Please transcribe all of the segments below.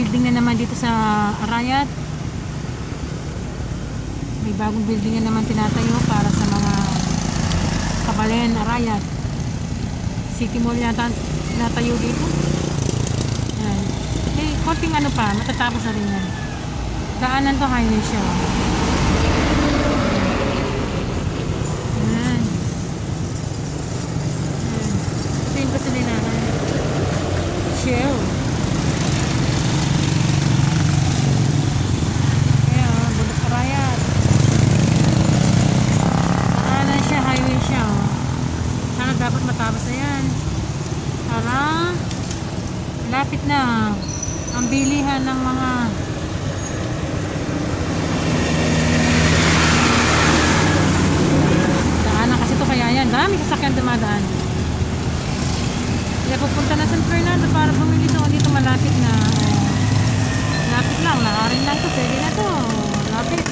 building na naman dito sa Arayat. May bagong building na naman tinatayo para sa mga Kabalen, Arayat. City Mall yata tinatayo dito. Ayan. Okay, konting ano pa, matatapos na rin yan. Daanan to, highway siya. Ayan. Ayan. Ito yung gasolinahan. Shell. Ayan, Bulok Arayat. Daanan siya, highway siya. Sana dapat matapos na yan. Para lapit na ang bilihan ng mga daanan kasi to, kaya yan dami sasakyan dumadaan. Kaya pupunta na San Fernando para bumili doon. Dito malapit na, lapit lang, nakarin lang to, pwede na to, lapit,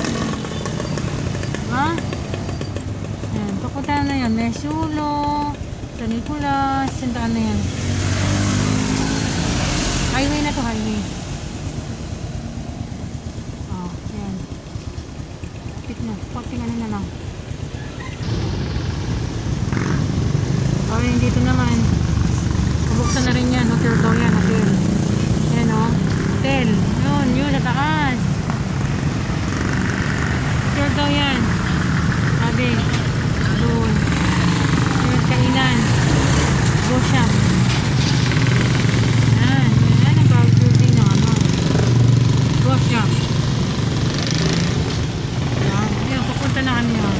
diba? Yan, pupunta na yan Mesulo, San Nicolas, sandaan na yan. Highway na to, highway. Oh, yan. Kapit na. Konting ano na lang. Okay, dito naman. Pabuksan na rin yan. Hotel daw yan. Hotel. Yan o. Hotel. Yun, yun. Sa taas. Hotel daw yan. Sabi. Doon. Yun, kainan. Go shop. Shop. Yan. Ayun, pupunta na kami yun.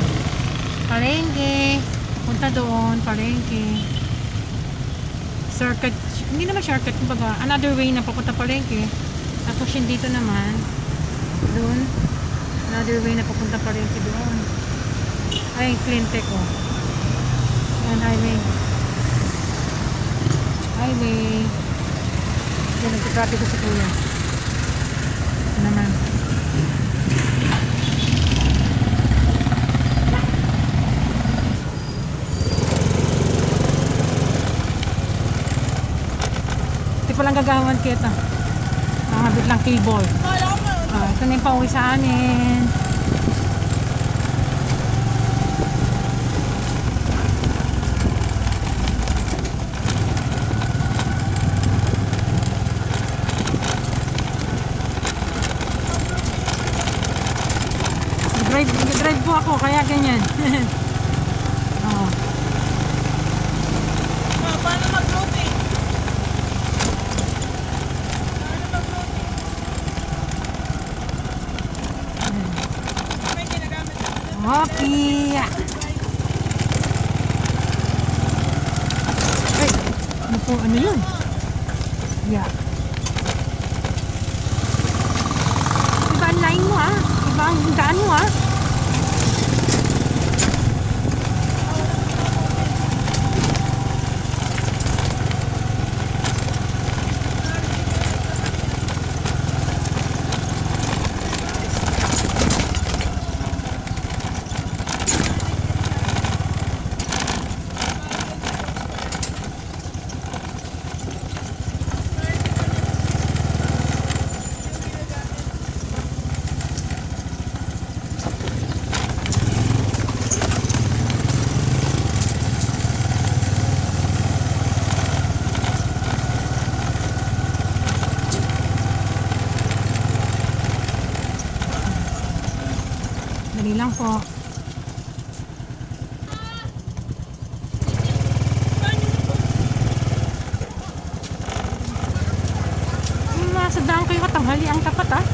Palengke. Punta doon. Palengke. Shortcut. Hindi naman shortcut. Kumbaga, another way na papunta palengke. Tapos yun dito naman. Doon. Another way na papunta palengke doon. Ay, Cleantech oh. Yan, highway. Highway. Yan, nagtitraffic ko sa kuya. Naman. Ito palang gagawan kita. Nakabit lang cable. Ito na yung pauwi sa amin. Drive po ako, kaya ganyan. Oh. Paano mag-loading? May ginagamit na. Okay. Ay, ano po, ano yun? Yeah. Iba ang line mo ah. Iba ang daan mo ah. Dali lang po. Nasa daan kayo katanghali ang tapat ah.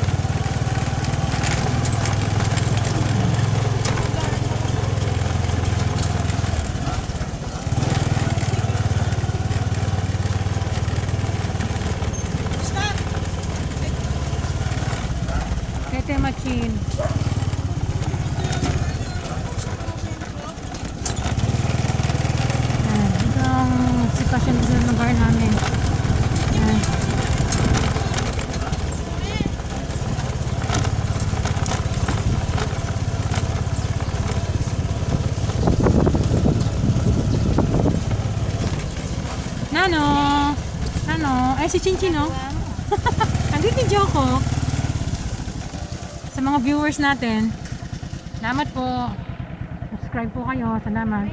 Kete machine. Sitwasyon sa lugar namin. Ayan. Nano? Nano? Ay, si Chinchin, no? Nagbibideo ko. Sa mga viewers natin. Salamat po. Subscribe po kayo. Salamat.